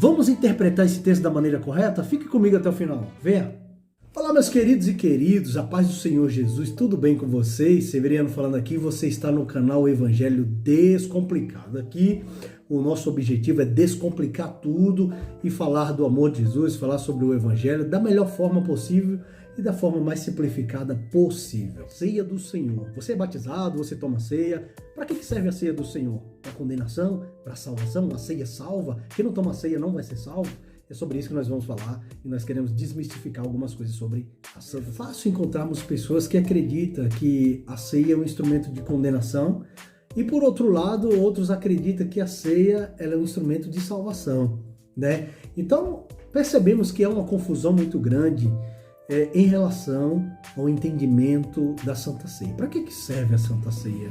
Vamos interpretar esse texto da maneira correta? Fique comigo até o final. Venha! Olá, meus queridos e queridos, a paz do Senhor Jesus, tudo bem com vocês? Severiano falando aqui, você está no canal Evangelho Descomplicado. Aqui o nosso objetivo é descomplicar tudo e falar do amor de Jesus, falar sobre o Evangelho da melhor forma possível e da forma mais simplificada possível. Ceia do Senhor. Você é batizado, você toma ceia. Para que serve a ceia do Senhor? Para condenação? Para salvação? A ceia salva? Quem não toma ceia não vai ser salvo? É sobre isso que nós vamos falar e nós queremos desmistificar algumas coisas sobre a ceia. É fácil encontrarmos pessoas que acreditam que a ceia é um instrumento de condenação e, por outro lado, outros acreditam que a ceia ela é um instrumento de salvação, né? Então, percebemos que há uma confusão muito grande em relação ao entendimento da Santa Ceia. Para que serve a Santa Ceia,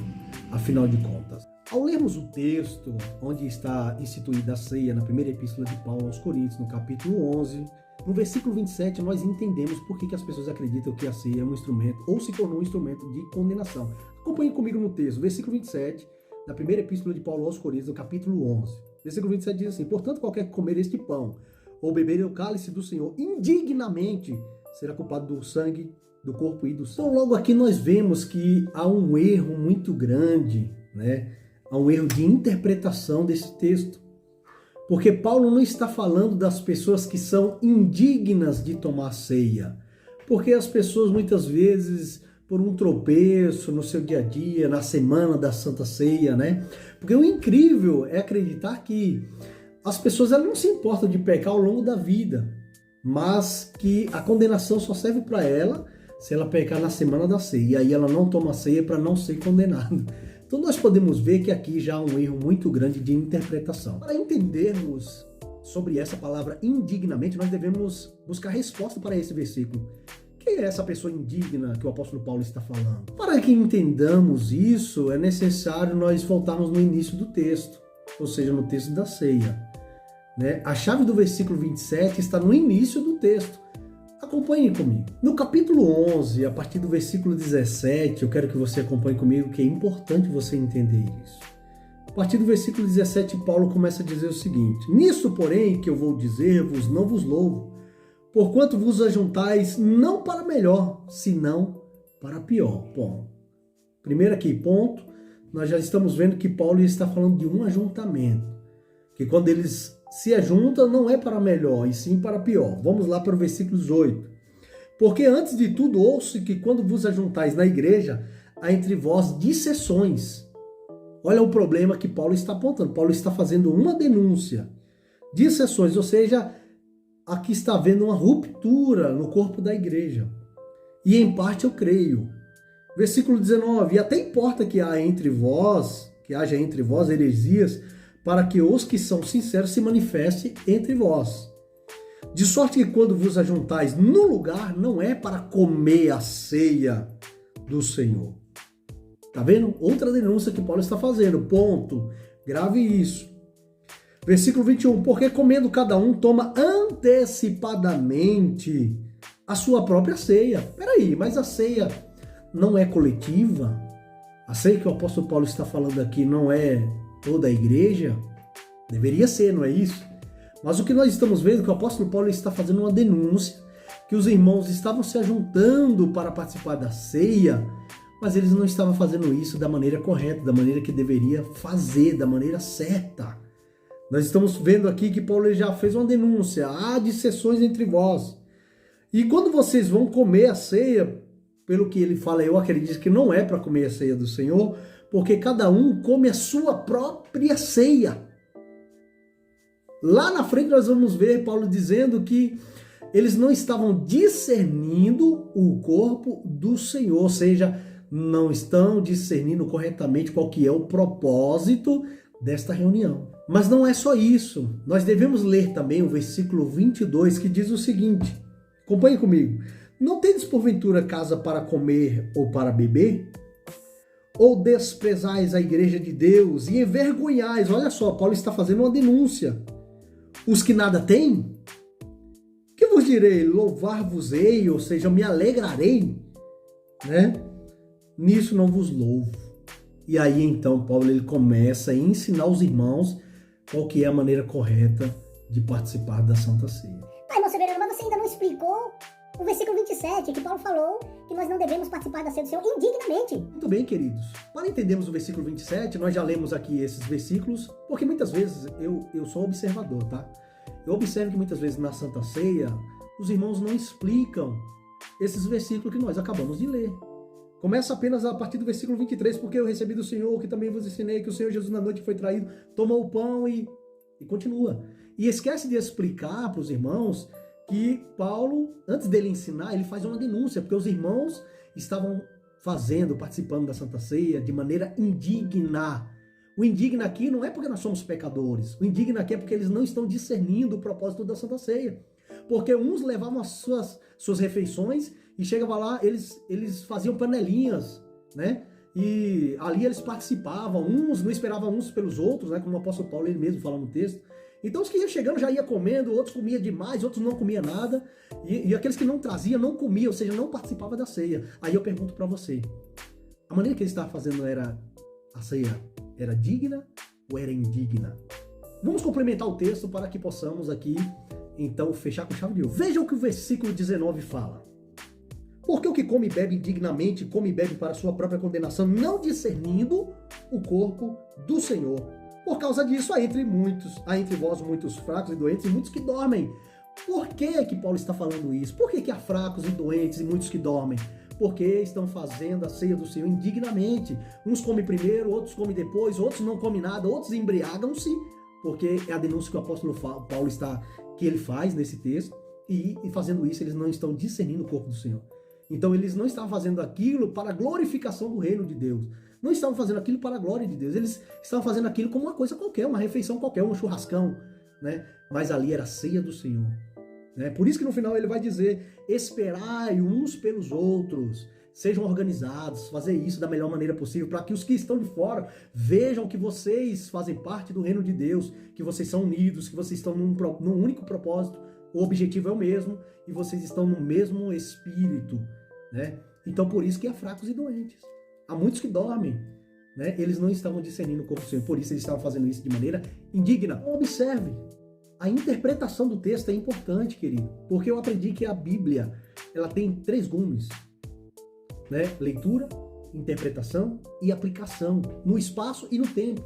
afinal de contas? Ao lermos o texto onde está instituída a ceia na primeira epístola de Paulo aos Coríntios, no capítulo 11, no versículo 27, nós entendemos por que as pessoas acreditam que a ceia é um instrumento ou se tornou um instrumento de condenação. Acompanhe comigo no texto, versículo 27, da primeira epístola de Paulo aos Coríntios, no capítulo 11. Versículo 27 diz assim: portanto, qualquer que comer este pão ou beber o cálice do Senhor indignamente será culpado do sangue, do corpo e do sangue. Então, logo aqui nós vemos que há um erro muito grande, né? Há um erro de interpretação desse texto. Porque Paulo não está falando das pessoas que são indignas de tomar ceia. Porque as pessoas muitas vezes, por um tropeço no seu dia a dia, na semana da Santa Ceia, né? Porque o incrível é acreditar que as pessoas elas não se importam de pecar ao longo da vida, mas que a condenação só serve para ela se ela pecar na semana da ceia. E aí ela não toma ceia para não ser condenada. Então nós podemos ver que aqui já há um erro muito grande de interpretação. Para entendermos sobre essa palavra indignamente, nós devemos buscar resposta para esse versículo. Quem é essa pessoa indigna que o apóstolo Paulo está falando? Para que entendamos isso, é necessário nós voltarmos no início do texto, ou seja, no texto da ceia, né? A chave do versículo 27 está no início do texto. Acompanhe comigo. No capítulo 11, a partir do versículo 17, eu quero que você acompanhe comigo, que é importante você entender isso. A partir do versículo 17, Paulo começa a dizer o seguinte: nisso, porém, que eu vou dizer-vos, não vos louvo, porquanto vos ajuntais não para melhor, senão para pior. Bom, primeiro aqui, ponto, nós já estamos vendo que Paulo está falando de um ajuntamento, que quando eles se ajunta não é para melhor, e sim para pior. Vamos lá para o versículo 18. Porque antes de tudo ouço que quando vos ajuntais na igreja, há entre vós dissensões. Olha o problema que Paulo está apontando. Paulo está fazendo uma denúncia. Dissensões, ou seja, aqui está havendo uma ruptura no corpo da igreja. E em parte eu creio. Versículo 19. E até importa que haja entre vós heresias, para que os que são sinceros se manifestem entre vós. De sorte que quando vos ajuntais no lugar, não é para comer a ceia do Senhor. Tá vendo? Outra denúncia que Paulo está fazendo. Ponto. Grave isso. Versículo 21. Porque comendo cada um toma antecipadamente a sua própria ceia. Peraí, mas a ceia não é coletiva? A ceia que o apóstolo Paulo está falando aqui não é toda a igreja? Deveria ser, não é isso? Mas o que nós estamos vendo é que o apóstolo Paulo está fazendo uma denúncia, que os irmãos estavam se ajuntando para participar da ceia, mas eles não estavam fazendo isso da maneira correta, da maneira que deveria fazer, da maneira certa. Nós estamos vendo aqui que Paulo já fez uma denúncia: há dissensões entre vós. E quando vocês vão comer a ceia, pelo que ele fala, eu acredito que não é para comer a ceia do Senhor, porque cada um come a sua própria ceia. Lá na frente nós vamos ver Paulo dizendo que eles não estavam discernindo o corpo do Senhor, ou seja, não estão discernindo corretamente qual que é o propósito desta reunião. Mas não é só isso. Nós devemos ler também o versículo 22, que diz o seguinte: acompanhe comigo. Não tendes porventura casa para comer ou para beber? Ou desprezais a igreja de Deus e envergonhais? Olha só, Paulo está fazendo uma denúncia. Os que nada têm? Que vos direi? Louvar-vos-ei, ou seja, me alegrarei, né? Nisso não vos louvo. E aí então Paulo ele começa a ensinar os irmãos qual que é a maneira correta de participar da Santa Ceia. Tá, irmão Severiano, mas você ainda não explicou o versículo 27, que Paulo falou que nós não devemos participar da ceia do Senhor indignamente. Muito bem, queridos. Para entendermos o versículo 27, nós já lemos aqui esses versículos, porque muitas vezes eu sou observador, tá? Eu observo que muitas vezes na Santa Ceia, os irmãos não explicam esses versículos que nós acabamos de ler. Começa apenas a partir do versículo 23, porque eu recebi do Senhor, que também vos ensinei, que o Senhor Jesus na noite foi traído, tomou o pão e continua. E esquece de explicar para os irmãos que Paulo, antes dele ensinar, ele faz uma denúncia, porque os irmãos estavam participando da Santa Ceia de maneira indigna. O indigna aqui não é porque nós somos pecadores, o indigna aqui é porque eles não estão discernindo o propósito da Santa Ceia. Porque uns levavam as suas refeições e chegava lá, eles faziam panelinhas, né? E ali eles participavam, uns não esperavam uns pelos outros, né? Como o apóstolo Paulo ele mesmo fala no texto. Então os que iam chegando já ia comendo, outros comiam demais, outros não comiam nada. E aqueles que não traziam, não comiam, ou seja, não participavam da ceia. Aí eu pergunto para você, a maneira que ele estava fazendo a ceia era digna ou era indigna? Vamos complementar o texto para que possamos aqui, então, fechar com chave de ouro. Veja o que o versículo 19 fala. Porque o que come e bebe indignamente, come e bebe para sua própria condenação, não discernindo o corpo do Senhor. Por causa disso, há entre vós muitos fracos e doentes e muitos que dormem. Por que Paulo está falando isso? Por que há fracos e doentes e muitos que dormem? Porque estão fazendo a ceia do Senhor indignamente. Uns comem primeiro, outros comem depois, outros não comem nada, outros embriagam-se, porque é a denúncia que o apóstolo Paulo ele faz nesse texto, e fazendo isso eles não estão discernindo o corpo do Senhor. Então eles não estavam fazendo aquilo para a glorificação do reino de Deus. Não estavam fazendo aquilo para a glória de Deus. Eles estavam fazendo aquilo como uma coisa qualquer, uma refeição qualquer, um churrascão, né? Mas ali era a ceia do Senhor. Né? Por isso que no final ele vai dizer, esperai uns pelos outros, sejam organizados, fazer isso da melhor maneira possível, para que os que estão de fora vejam que vocês fazem parte do reino de Deus, que vocês são unidos, que vocês estão num único propósito, o objetivo é o mesmo, e vocês estão no mesmo espírito, né? Então por isso que há fracos e doentes. Há muitos que dormem, né? Eles não estavam discernindo o corpo do Senhor, por isso eles estavam fazendo isso de maneira indigna. Observe, a interpretação do texto é importante, querido, porque eu aprendi que a Bíblia, ela tem 3 gumes, né? Leitura, interpretação e aplicação, no espaço e no tempo.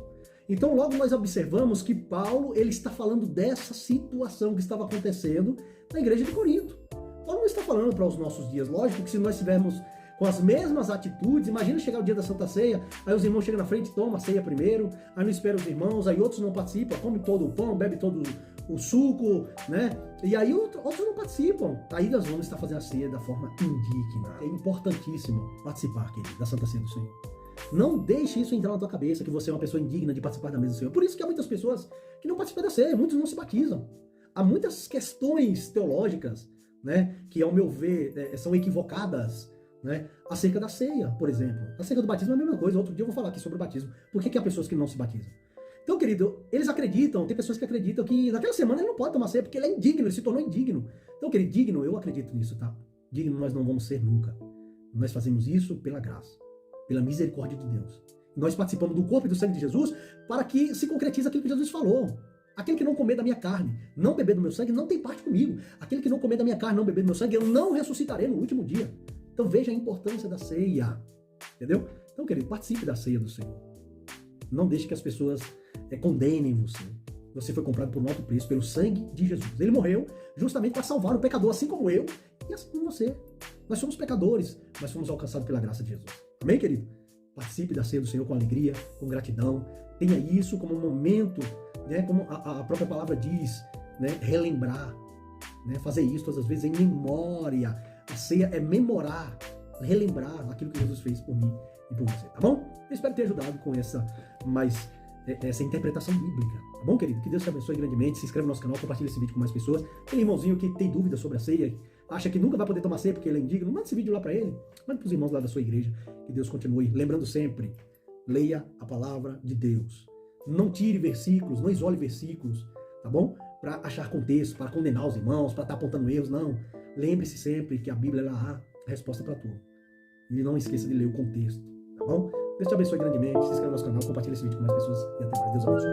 Então logo nós observamos que Paulo ele está falando dessa situação que estava acontecendo na igreja de Corinto. Paulo não está falando para os nossos dias. Lógico que se nós tivermos com as mesmas atitudes, imagina chegar o dia da Santa Ceia, aí os irmãos chegam na frente, tomam a ceia primeiro, aí não espera os irmãos, aí outros não participam, come todo o pão, bebe todo o suco, né? E aí outros não participam. Aí nós vamos estar fazendo a ceia da forma indigna. É importantíssimo participar, querido, da Santa Ceia do Senhor. Não deixe isso entrar na tua cabeça, que você é uma pessoa indigna de participar da mesa do Senhor. Por isso que há muitas pessoas que não participam da ceia, muitos não se batizam. Há muitas questões teológicas, né, que ao meu ver são equivocadas, né, acerca da ceia, por exemplo. Acerca do batismo é a mesma coisa. Outro dia eu vou falar aqui sobre o batismo. Por que há pessoas que não se batizam? Então, querido, eles acreditam, tem pessoas que acreditam que naquela semana ele não pode tomar ceia porque ele é indigno, ele se tornou indigno. Então, querido, digno, eu acredito nisso, tá? Digno nós não vamos ser nunca. Nós fazemos isso pela graça, pela misericórdia de Deus. Nós participamos do corpo e do sangue de Jesus para que se concretize aquilo que Jesus falou. Aquele que não comer da minha carne, não beber do meu sangue, não tem parte comigo. Aquele que não comer da minha carne, não beber do meu sangue, eu não ressuscitarei no último dia. Então veja a importância da ceia. Entendeu? Então, querido, participe da ceia do Senhor. Não deixe que as pessoas condenem você. Você foi comprado por um alto preço, pelo sangue de Jesus. Ele morreu justamente para salvar o pecador, assim como eu e assim como você. Nós somos pecadores, mas fomos alcançados pela graça de Jesus. Amém, querido? Participe da ceia do Senhor com alegria, com gratidão. Tenha isso como um momento, né, como a própria palavra diz, né, relembrar, né, fazer isso todas as vezes em memória. A ceia é memorar, relembrar aquilo que Jesus fez por mim e por você, tá bom? Eu espero ter ajudado com essa interpretação bíblica, tá bom, querido? Que Deus te abençoe grandemente. Se inscreve no nosso canal, compartilha esse vídeo com mais pessoas. Tem irmãozinho que tem dúvidas sobre a ceia, acha que nunca vai poder tomar ceia porque ele é indigno, manda esse vídeo lá para ele, manda para os irmãos lá da sua igreja. Que Deus continue. Lembrando sempre, leia a palavra de Deus. Não tire versículos, não isole versículos, tá bom? Para achar contexto, para condenar os irmãos, para estar apontando erros, não. Lembre-se sempre que a Bíblia ela há a resposta para tudo. E não esqueça de ler o contexto, tá bom? Deus te abençoe grandemente. Se inscreva no nosso canal, compartilhe esse vídeo com mais pessoas e até mais. Deus abençoe.